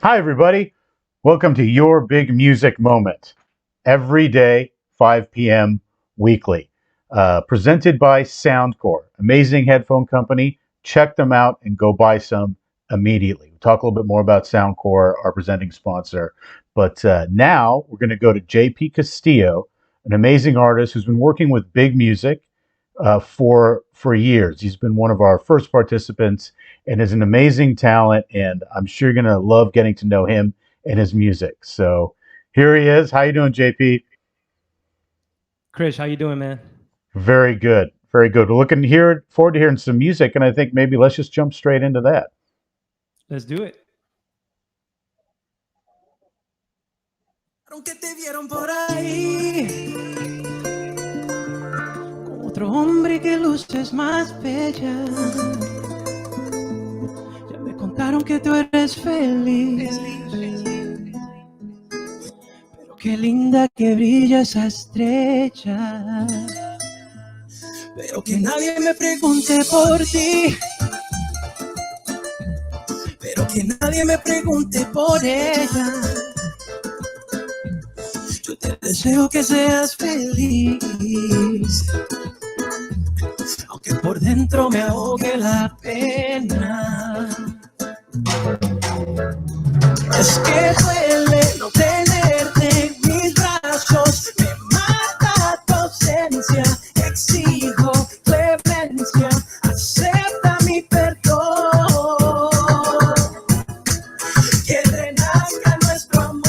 Hi, everybody. Welcome to Your Big Music Moment. Every day, 5 p.m. weekly. Presented by Soundcore. Amazing headphone company. Check them out and go buy some immediately. We'll talk a little bit more about Soundcore, our presenting sponsor. But now we're going to go to JP Castillo, an amazing artist who's been working with big music for years. He's been one of our first participants and is an amazing talent. And I'm sure you're going to love getting to know him and his music. So here he is. How you doing, JP? Chris, how you doing, man? Very good. Very good. We're forward to hearing some music, and I think maybe let's just jump straight into that. Let's do it. Aunque te vieron por ahí con otro hombre que luces más bella. Ya me contaron que tú eres feliz, pero qué linda que brilla esa estrella. Pero que nadie me pregunte por ti, pero que nadie me pregunte por ella. Yo te deseo que seas feliz, aunque por dentro me ahogue la pena. Es que duele no tenerte en mis brazos, me mata tu ausencia, exijo clemencia, acepta mi perdón, que renazca nuestro amor.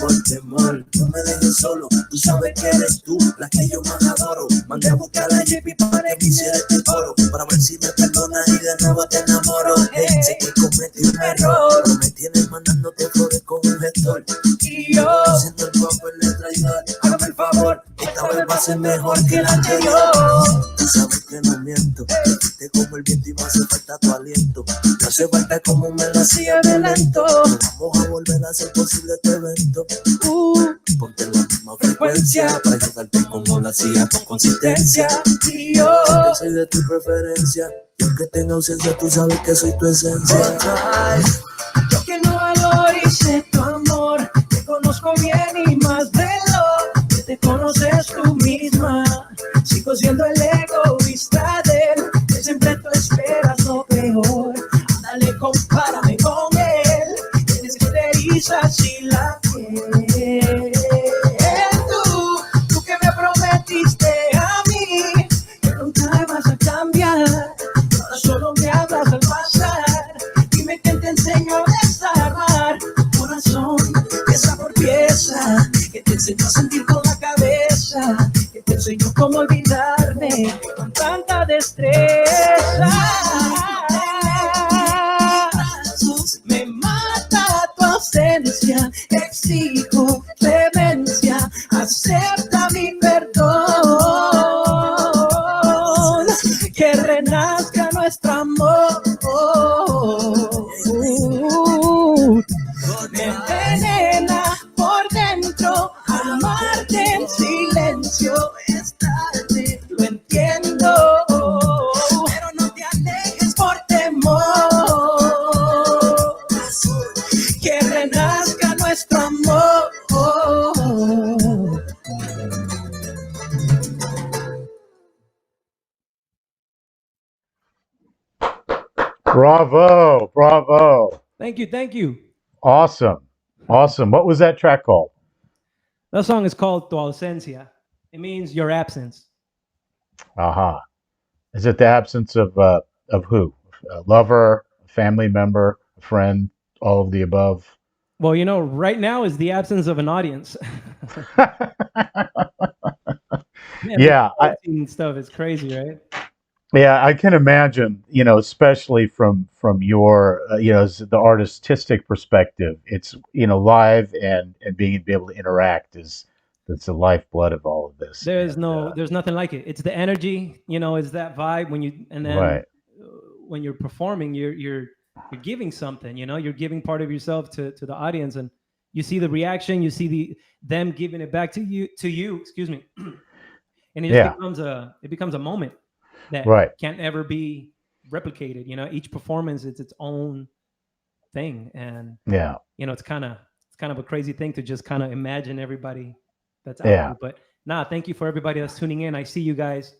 Por temor, no me dejes solo. Tú sabes que eres tú la que yo más adoro. Mandé a buscar a JP para que hiciera este coro, para ver si me perdonas y de nuevo te enamoro. Sé que cometí un error, pero me tienes mandándote flores con un gestor. Y yo, siendo el papel de traidor, hágame el favor, esta vez va a ser mejor que la anterior. Tú sabes que no miento, me quité como el viento y me hace falta tu aliento. No hace falta como me lo hacía de lento. Vamos a volver a hacer posible este evento. Ponte la misma frecuencia para ayudarte como lo hacía con consistencia. Y yo soy de tu preferencia, y aunque tenga ausencia, tú sabes que soy tu esencia. Yo que no valorice tu amor, te conozco bien y más de lo que te conoces tú misma. Sigo siendo el egoísta que siempre tú esperas lo peor. Ándale, compárame con él, tienes que te erizas y la piel. Tú que me prometiste a mí que nunca me vas a cambiar, ahora solo me hablas al pasar. Dime quién te enseñó a desarmar tu corazón pieza por pieza, que te enseñó a sentir con la cabeza, que te enseñó cómo olvidarme con tanta destreza. Me mata tu ausencia, exijo clemencia, acepta mi perdón, que renazca nuestro amor. Me envenena por dentro, amarte en silencio es tarde, lo entiendo, pero no te alejes por temor, que renazca nuestro amor. Bravo. Bravo. Thank you, thank you. Awesome. Awesome. What was that track called? That song is called Tu Ausencia. It means your absence. Aha. Is it the absence of who? A lover, a family member, a friend, all of the above? Well, you know, right now is the absence of an audience. Man, Yeah, stuff is crazy, right? yeah, I can imagine. Especially from your, as the artistic perspective, it's live and being able to interact is that's the lifeblood of all of this. And there's nothing like it. It's the energy, it's that vibe when you, and then right, uh, when you're performing, you're giving something, you're giving part of yourself to the audience, and you see the reaction, you see them giving it back to you, excuse me. And it just yeah, becomes a moment that right, can't ever be replicated. Each performance is its own thing, and yeah, it's kind of a crazy thing to just kind of imagine everybody that's out yeah. there. But nah, thank you for everybody that's tuning in. I see you guys.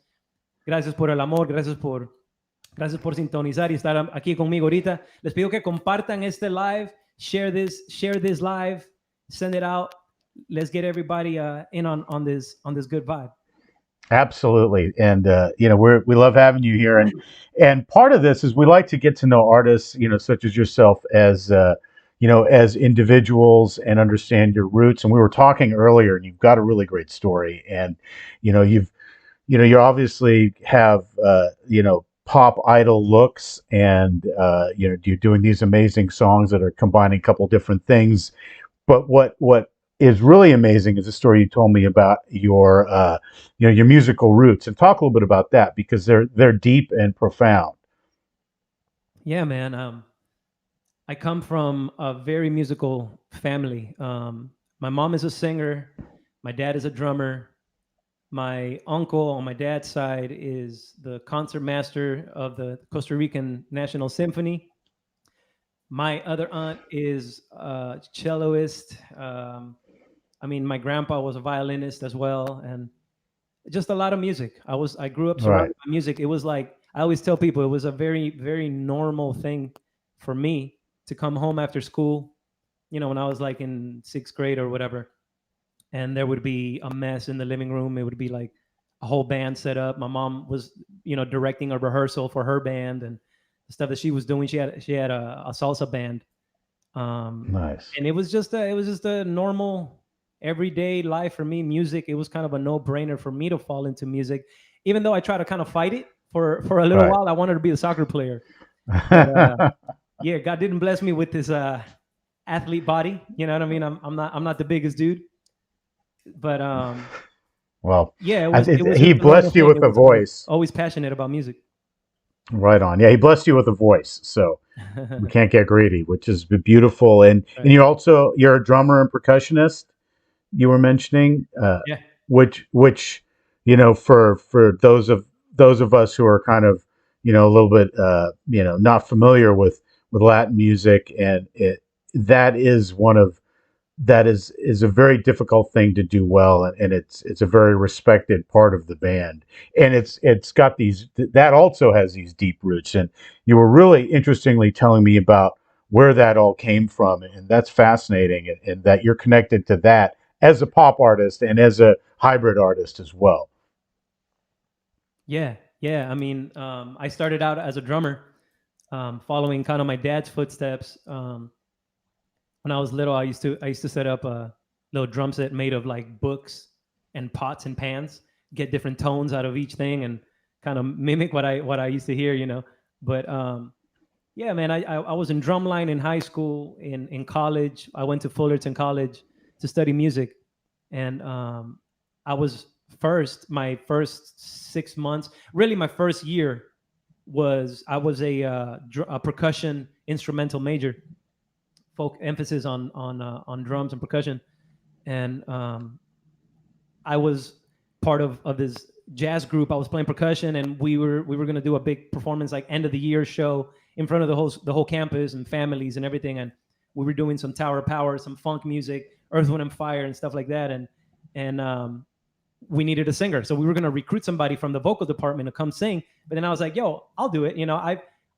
Gracias por el amor, gracias por sintonizar y estar aquí conmigo ahorita. Les pido que compartan este live, share this live, send it out. Let's get everybody in on this good vibe. Absolutely, and we love having you here, and part of this is we like to get to know artists, such as yourself, as as individuals, and understand your roots. And we were talking earlier, and you've got a really great story, and you've you obviously have pop idol looks, and you're doing these amazing songs that are combining a couple different things. But what is really amazing is the story you told me about your your musical roots, and talk a little bit about that, because they're deep and profound. Yeah, man. I come from a very musical family. My mom is a singer. My dad is a drummer. My uncle on my dad's side is the concert master of the Costa Rican National Symphony. My other aunt is a celloist. My grandpa was a violinist as well, and just a lot of music. I grew up Right, surrounded by music. It was like I always tell people it was a very very normal thing for me to come home after school. When I was like in sixth grade or whatever, and there would be a mess in the living room. It would be like a whole band set up. My mom was directing a rehearsal for her band and the stuff that she was doing. She had a salsa band, nice. and it was just a normal everyday life for me. Music, it was kind of a no brainer for me to fall into music, even though I tried to kind of fight it for a little Right. while. I wanted to be a soccer player, but yeah, God didn't bless me with this athlete body. You know what I mean? I'm not the biggest dude, but Well, yeah, it was he just a normal blessed you thing. with a I was voice. always passionate about music. Right on. Yeah, he blessed you with a voice, so we can't get greedy, which is beautiful. And Right. you're a drummer and percussionist. You were mentioning, Yeah. which for those of us who are kind of a little bit not familiar with Latin music, and that is one of that is a very difficult thing to do well, and it's a very respected part of the band, and it's got these that also has these deep roots. And you were really interestingly telling me about where that all came from, and that's fascinating, and that you're connected to that as a pop artist and as a hybrid artist as well. Yeah, yeah. I started out as a drummer, following kind of my dad's footsteps. When I was little, I used to set up a little drum set made of like books and pots and pans, get different tones out of each thing, and kind of mimic what I used to hear. But yeah, man, I was in drumline in high school. In college, I went to Fullerton College to study music, and I was my first 6 months, really my first year I was a percussion instrumental major, folk emphasis on drums and percussion, and I was part of this jazz group. I was playing percussion, and we were gonna do a big performance, like end of the year show in front of the whole campus and families and everything. And we were doing some Tower of Power, some funk music, Earth, Wind and Fire, and stuff like that. And we needed a singer, so we were gonna recruit somebody from the vocal department to come sing. But then I was like, "Yo, I'll do it."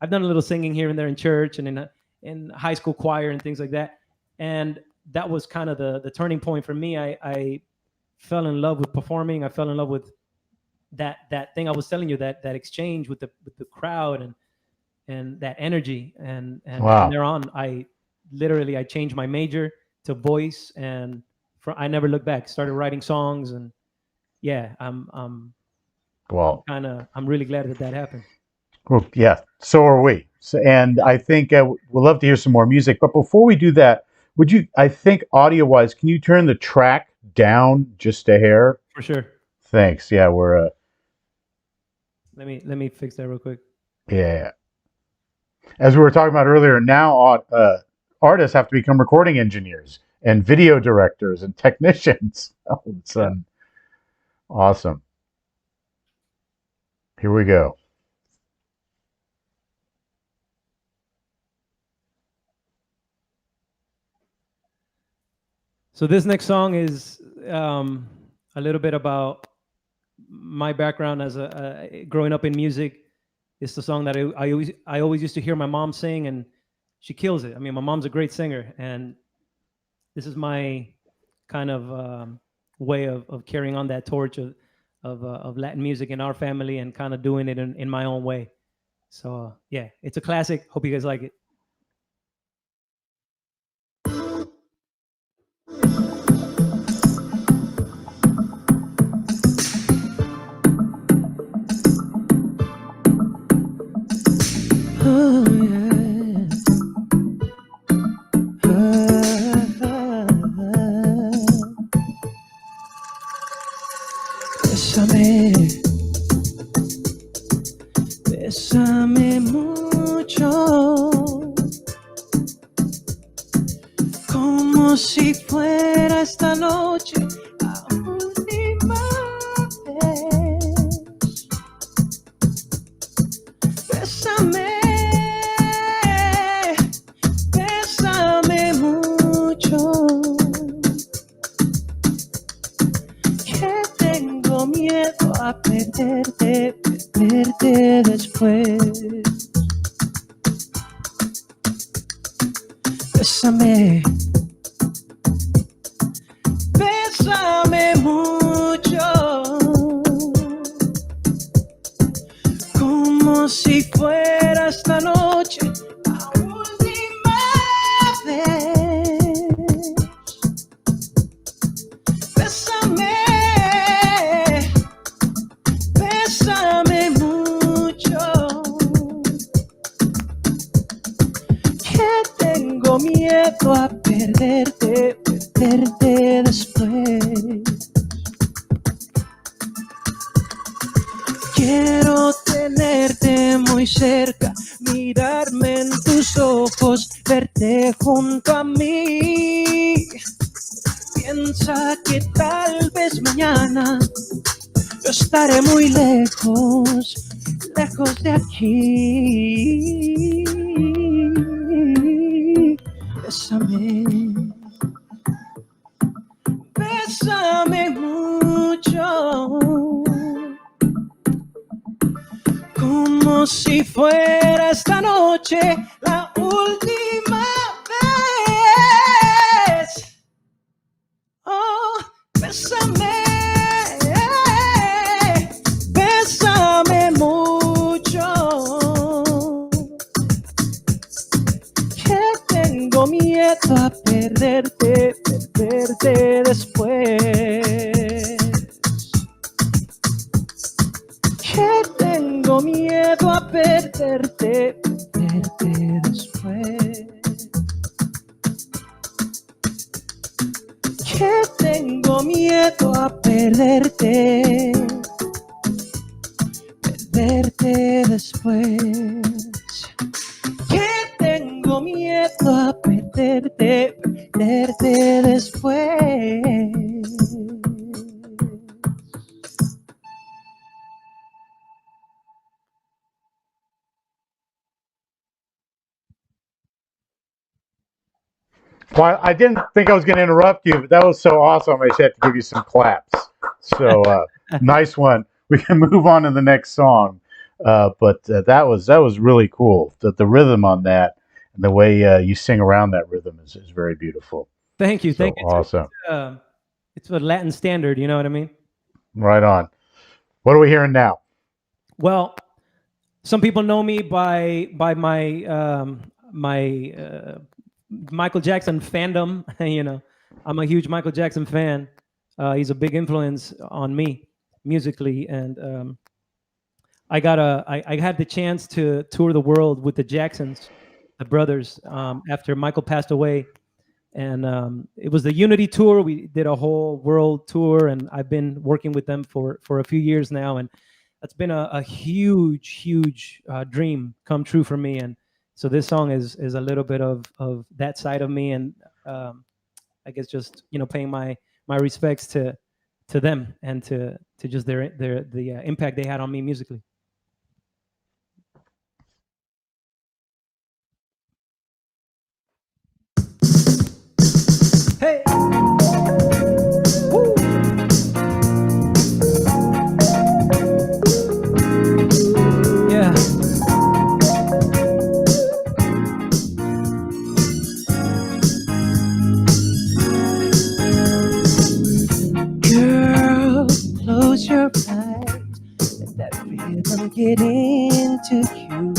I've done a little singing here and there in church and in high school choir and things like that. And that was kind of the turning point for me. I fell in love with performing. I fell in love with that thing I was telling you, that exchange with the crowd, and that energy. And from Wow. there on, I changed my major to voice, and I never looked back. Started writing songs, and yeah, Well, I'm really glad that happened. well, yeah, so are we. So, and I think we'd love to hear some more music. But before we do that, would you, I think audio wise, can you turn the track down just a hair? For sure. Thanks. Yeah, we're Let me fix that real quick. yeah. As we were talking about earlier, now artists have to become recording engineers and video directors and technicians. Oh, it's awesome. Here we go. So this next song is a little bit about my background as a growing up in music. It's the song that I always used to hear my mom sing, and she kills it. I mean, my mom's a great singer, and this is my kind of way of carrying on that torch of Latin music in our family and kind of doing it in my own way. So yeah, it's a classic. Hope you guys like it. Oh, yeah. Bésame, bésame mucho, como si fuera esta noche la última vez. Bésame, bésame mucho, que tengo miedo a perderte, perderte después. Bésame, bésame mucho, como si fuera esta noche la última vez. Bésame, bésame mucho, que tengo miedo a perderte, perderte después. Quiero tenerte muy cerca, mirarme en tus ojos, verte junto a mí. Piensa que tal vez mañana yo estaré muy lejos, lejos de aquí. Bésame, bésame mucho, como si fuera esta noche la última vez. Oh, bésame, bésame mucho, que tengo miedo a perderte, perderte después. Que tengo miedo a perderte, perderte después. Que tengo miedo a perderte, perderte después. Que tengo miedo a perderte, perderte después. Well, I didn't think I was going to interrupt you, but that was so awesome. I just had to give you some claps. So nice one. We can move on to the next song. But that was really cool. The rhythm on that and the way you sing around that rhythm is very beautiful. Thank you, So thank you. awesome. It's a Latin standard, you know what I mean? Right on. What are we hearing now? Well, some people know me by my my Michael Jackson fandom. You know, I'm a huge Michael Jackson fan. He's a big influence on me musically, and I had the chance to tour the world with the Jacksons, the brothers, after Michael passed away. and it was the Unity tour. We did a whole world tour, and I've been working with them for a few years now, and that's been a huge dream come true for me. And so this song is a little bit of that side of me, and I guess just paying my respects to them and to just the impact they had on me musically. Hey. Woo. Yeah. Girl, close your eyes. Let that rhythm get into you.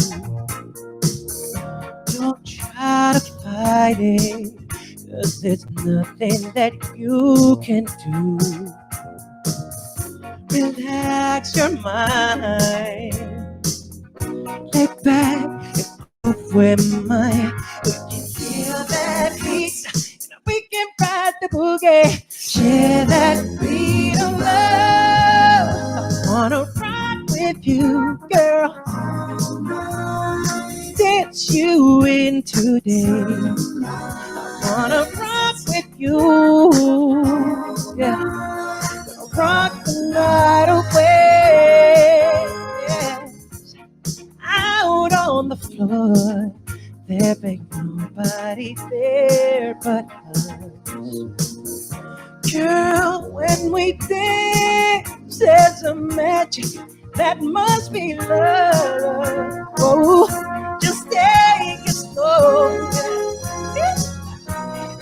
Don't try to fight it, 'cause there's nothing that you can do. Relax your mind, lay back and move with mine. We can feel that heat, and we can ride the boogie. Share that beat of love. I wanna rock with you, girl. Dance you in today. I wanna rock with you. Yeah. Rock the night away. Yeah. Out on the floor, there ain't nobody there but us. Girl, when we dance, there's a magic that must be love. Oh, just take it slow.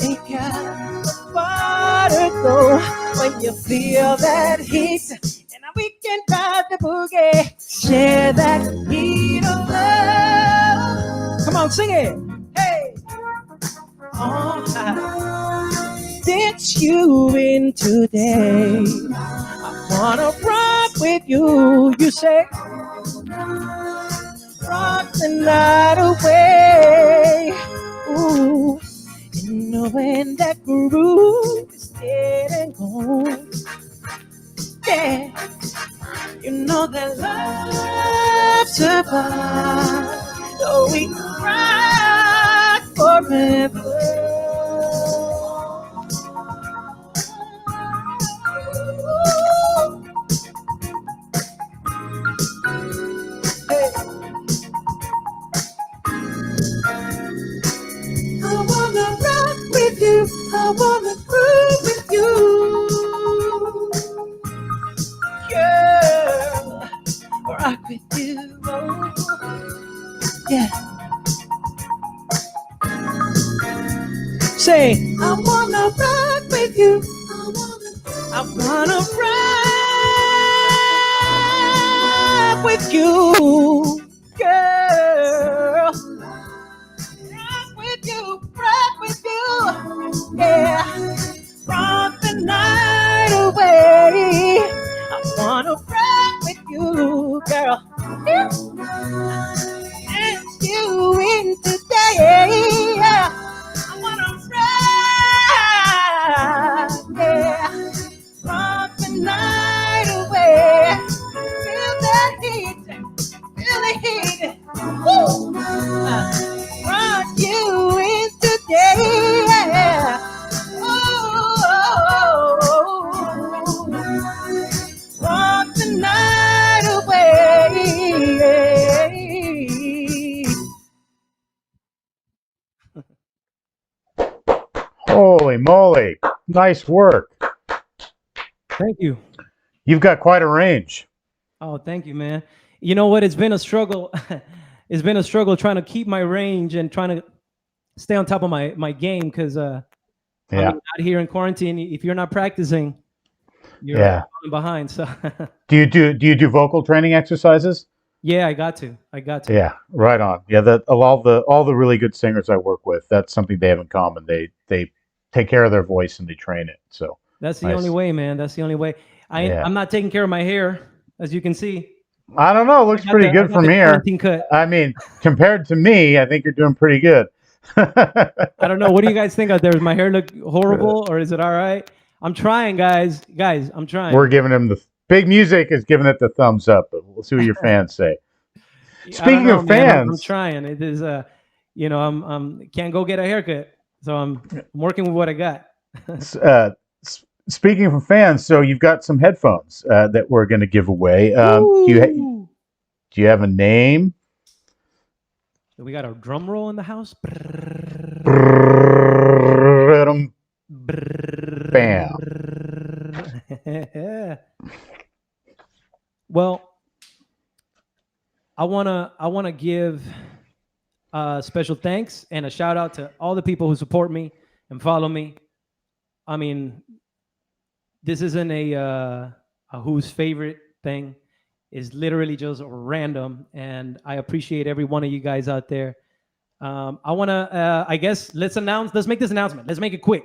Ain't got far to go when you feel that heat, and we can ride the boogie. Share that heat of love. Come on, sing it. Hey. Dance you in today. I wanna rock with you. You say, rock the night away. Ooh, and knowing that groove is dead and gone. Yeah, you know that love survives. So we can rock forever. I wanna rock with you. I wanna groove with you. Girl, rock with you. Oh, yeah. Say, I wanna rock with you. I wanna rock with you. Girl, rock with you, yeah. Rock the night away. I wanna rock with you, girl. Dance you in today. Yeah. I wanna rock, yeah. Rock the night away. Feel that heat, feel the heat. Woo! Rock you in today. Yeah. Rock the night away. Holy moly. Nice work. Thank you. You've got quite a range. Oh, thank you, man. You know what? It's been a struggle. It's been a struggle trying to keep my range and trying to stay on top of my game because Yeah. out here in quarantine, if you're not practicing, you're Yeah. falling behind. So Do you do vocal training exercises? yeah, I got to. Yeah, right on. Yeah, that all the really good singers I work with, that's something they have in common. They take care of their voice and they train it. So That's the nice. only way, man. That's the only way. Yeah. I'm not taking care of my hair, as you can see. I don't know. It looks pretty good from here. Cut. I mean, compared to me, I think you're doing pretty good. I don't know. What do you guys think out there? Does my hair look horrible or is it all right? I'm trying, guys. Guys, I'm trying. We're giving him the Big Music is giving it the thumbs up, but we'll see what your fans say. I don't Speaking know, of man. I'm fans, trying. It is I'm can't go get a haircut, so I'm working with what I got. uh, speaking of fans, so you've got some headphones that we're going to give away. Do you have a name? We got a drum roll in the house. Bam. Well, I wanna give special thanks and a shout out to all the people who support me and follow me. I mean, this isn't a who's favorite thing. Is literally just random, and I appreciate every one of you guys out there. I want to, I guess, let's make this announcement. Let's make it quick.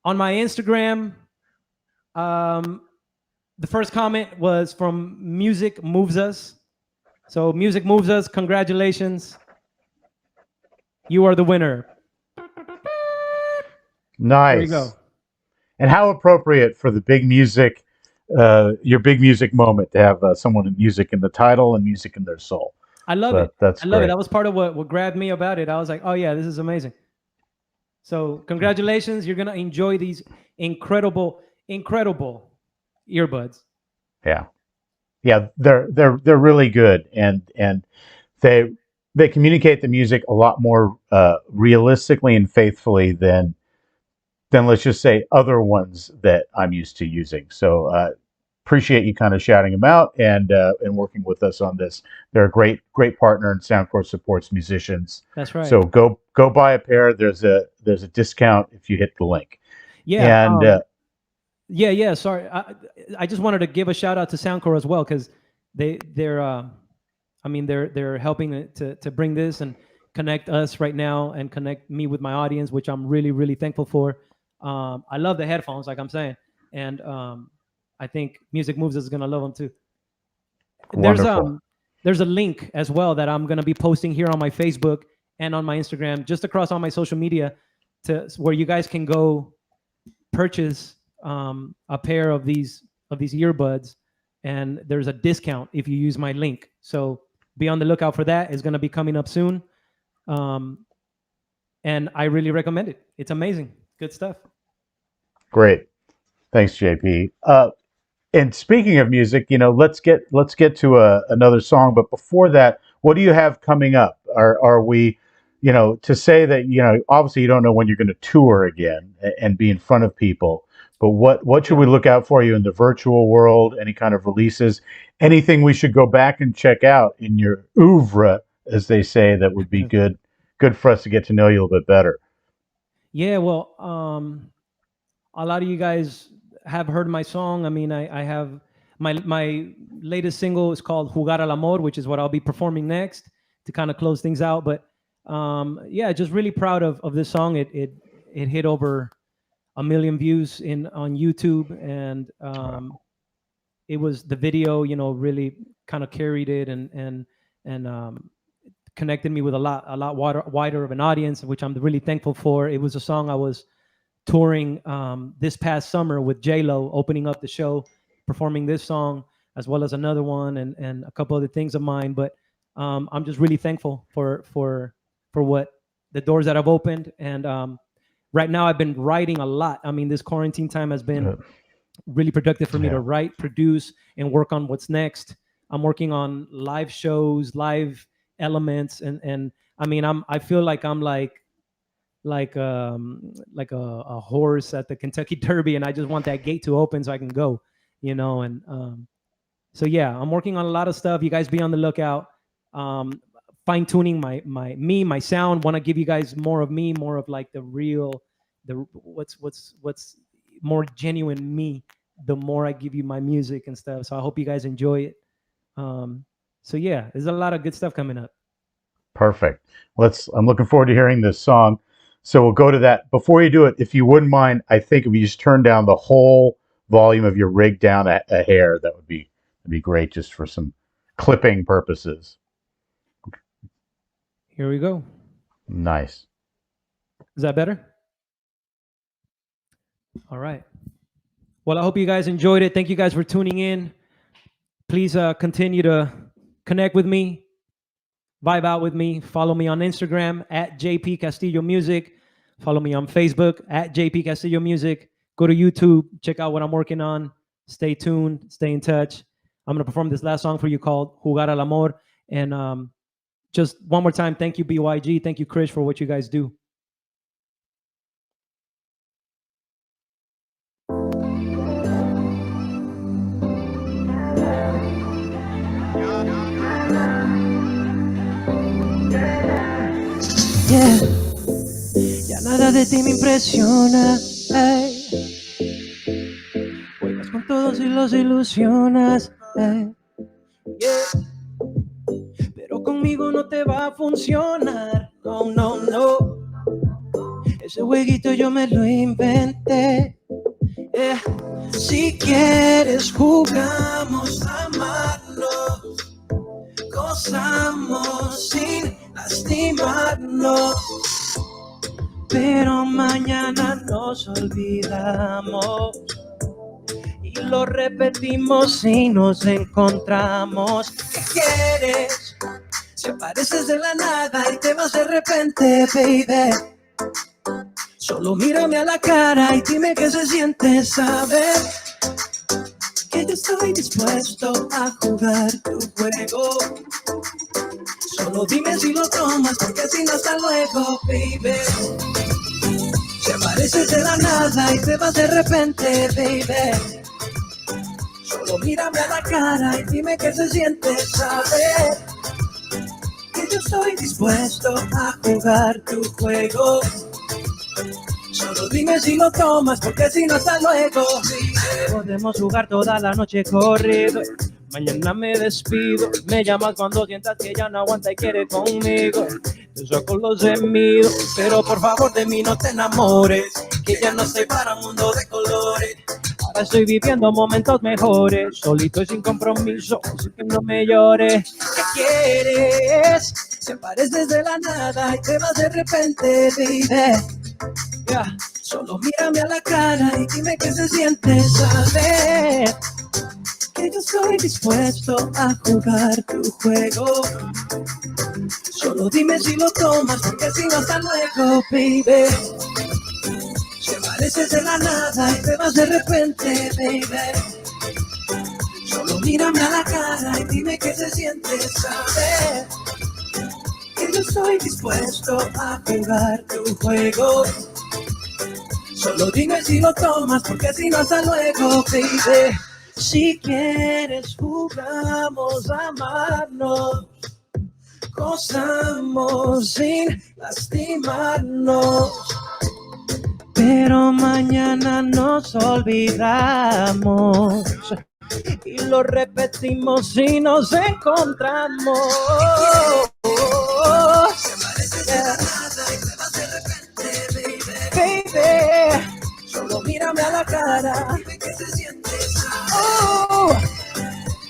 On my Instagram, the first comment was from Music Moves Us. So Music Moves Us, congratulations. You are the winner. Nice. There you go. And how appropriate for the Big Music, your Big Music moment to have someone in music in the title and music in their soul. I love it. That's I love great. it. That was part of what grabbed me about it. I was like, oh yeah, this is amazing. So congratulations. You're going to enjoy these incredible earbuds. Yeah. Yeah, they're really good, and they communicate the music a lot more realistically and faithfully than let's just say other ones that I'm used to using. So appreciate you kind of shouting them out and working with us on this. They're a great Partner, and Soundcore supports musicians. That's right. So go buy a pair. There's a discount if you hit the link. Yeah. And yeah. Sorry, I just wanted to give a shout out to Soundcore as well, because they're helping to bring this and connect us right now and connect me with my audience, which I'm really thankful for. I love the headphones, like I'm saying, and I think Music Moves is gonna love them too. Wonderful. There's a link as well that I'm gonna be posting here on my Facebook and on my Instagram, just across all my social media, to where you guys can go purchase a pair of these earbuds, and there's a discount if you use my link. So be on the lookout for that. It's gonna be coming up soon, and I really recommend it. It's amazing, good stuff. Great, thanks, JP. And speaking of music, let's get to another song. But before that, what do you have coming up? Are we, to say that obviously you don't know when you're going to tour again and be in front of people. But what should we look out for you in the virtual world? Any kind of releases? Anything we should go back and check out in your oeuvre, as they say, that would be good for us to get to know you a little bit better? Yeah, well, a lot of you guys have heard my song. I mean, I have my latest single is called Jugar al Amor, which is what I'll be performing next to kind of close things out. But yeah, just really proud of this song. It hit over 1 million views on YouTube, and it was the video, really kind of carried it and connected me with a lot wider of an audience, which I'm really thankful for. It was a song I was touring this past summer with J-Lo, opening up the show, performing this song as well as another one and a couple other things of mine. But I'm just really thankful for what the doors that I've opened. And right now I've been writing a lot. I mean, this quarantine time has been really productive for me to write, produce, and work on what's next. I'm working on live shows, live elements, and I mean, I feel like I'm like a horse at the Kentucky Derby, and I just want that gate to open so I can go, and so yeah, I'm working on a lot of stuff. You guys be on the lookout. Fine tuning my sound. Want to give you guys more of me, more of like the real, what's more genuine me, the more I give you my music and stuff. So I hope you guys enjoy it. So yeah, there's a lot of good stuff coming up. Perfect. I'm looking forward to hearing this song. So we'll go to that. Before you do it, if you wouldn't mind, I think if you just turn down the whole volume of your rig down a hair, that'd be great, just for some clipping purposes. Here we go. Nice. Is that better? All right. Well, I hope you guys enjoyed it. Thank you guys for tuning in. Please continue to connect with me, vibe out with me. Follow me on Instagram at JP Castillo Music. Follow me on Facebook at JP Castillo Music. Go to YouTube, check out what I'm working on. Stay tuned, stay in touch. I'm going to perform this last song for you called Jugar al Amor. And just one more time, thank you, BYG. Thank you, Chris, for what you guys do. Yeah. Ya nada de ti me impresiona. Ey. Juegas con todos y los ilusionas. Ey. Yeah. Pero conmigo no te va a funcionar. No, no, no. Ese jueguito yo me lo inventé. Yeah. Si quieres jugamos a amarnos, gozamos sin lastimarnos, pero mañana nos olvidamos y lo repetimos si nos encontramos. ¿Qué quieres? Si apareces de la nada y te vas de repente, baby, solo mírame a la cara y dime qué se siente saber que yo estoy dispuesto a jugar tu juego. Solo dime si lo tomas, porque si no, hasta luego, baby. Si apareces de la nada y te vas de repente, baby, solo mírame a la cara y dime qué se siente saber que yo estoy dispuesto a jugar tu juego. Solo dime si lo tomas, porque si no, hasta luego. Podemos jugar toda la noche corrido. Mañana me despido. Me llamas cuando sientas que ya no aguanta y quiere conmigo. Te saco los gemidos, pero por favor de mí no te enamores, que ya no estoy para un mundo de colores. Ahora estoy viviendo momentos mejores, solito y sin compromiso, así que no me llores. ¿Qué quieres? Si apareces de la nada y te vas de repente, baby. Yeah. Solo mírame a la cara y dime qué se siente saber que yo estoy dispuesto a jugar tu juego. Solo dime si lo tomas, porque si no, hasta luego, baby. Si apareces de la nada y te vas de repente, baby, solo mírame a la cara y dime qué se siente saber que yo estoy dispuesto a jugar tu juego. Solo dime si lo tomas, porque si no, hasta luego, baby. Si quieres jugamos a amarnos, gozamos sin lastimarnos, pero mañana nos olvidamos y lo repetimos si nos encontramos. Baby, solo mírame a la cara. Oh,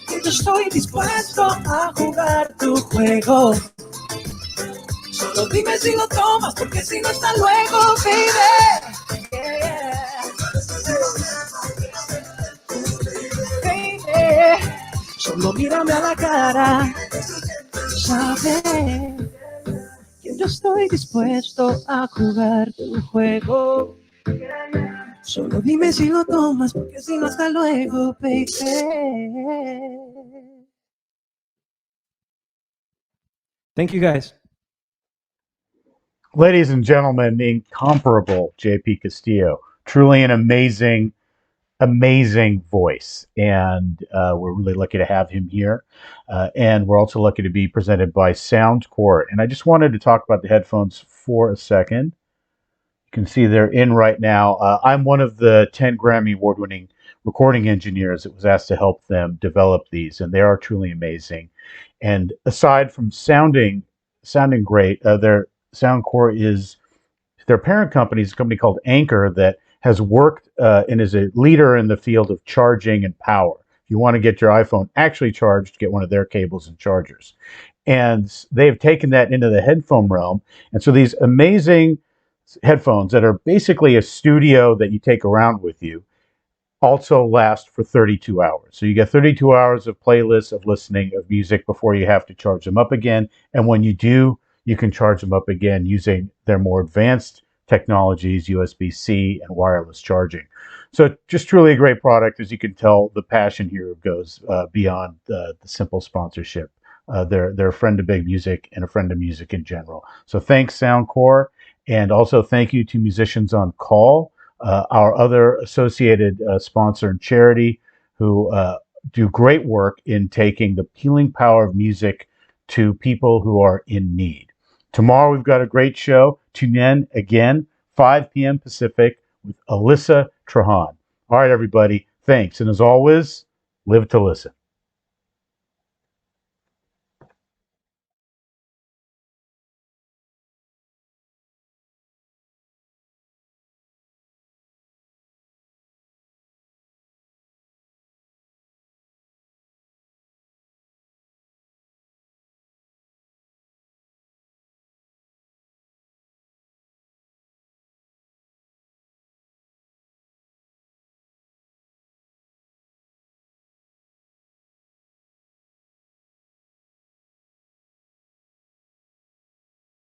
que yo estoy dispuesto a jugar tu juego. Solo dime si lo tomas, porque si no, hasta luego, baby. Yeah. Baby, solo mírame a la cara. Sabes que yo estoy dispuesto a jugar tu juego. Solo dime si lo tomas, porque si no, hasta luego, baby. Thank you, guys. Ladies and gentlemen, the incomparable JP Castillo. Truly an amazing, amazing voice. And we're really lucky to have him here. And we're also lucky to be presented by Soundcore. And I just wanted to talk about the headphones for a second. You can see they're in right now. I'm one of the 10 Grammy award-winning recording engineers that was asked to help them develop these, and they are truly amazing. And aside from sounding great, their Soundcore is their parent company is a company called Anchor that has worked and is a leader in the field of charging and power. If you want to get your iPhone actually charged, get one of their cables and chargers. And they've taken that into the headphone realm. And so these amazing headphones that are basically a studio that you take around with you also last for 32 hours. So you get 32 hours of playlists of listening of music before you have to charge them up again. And when you do, you can charge them up again using their more advanced technologies, USB-C and wireless charging. So just truly a great product. As you can tell, the passion here goes beyond the simple sponsorship. They're a friend of big music and a friend of music in general. So thanks, Soundcore. And also thank you to Musicians on Call, our other associated sponsor and charity, who do great work in taking the healing power of music to people who are in need. Tomorrow we've got a great show. Tune in again, 5 p.m. Pacific, with Alyssa Trahan. All right, everybody. Thanks. And as always, live to listen.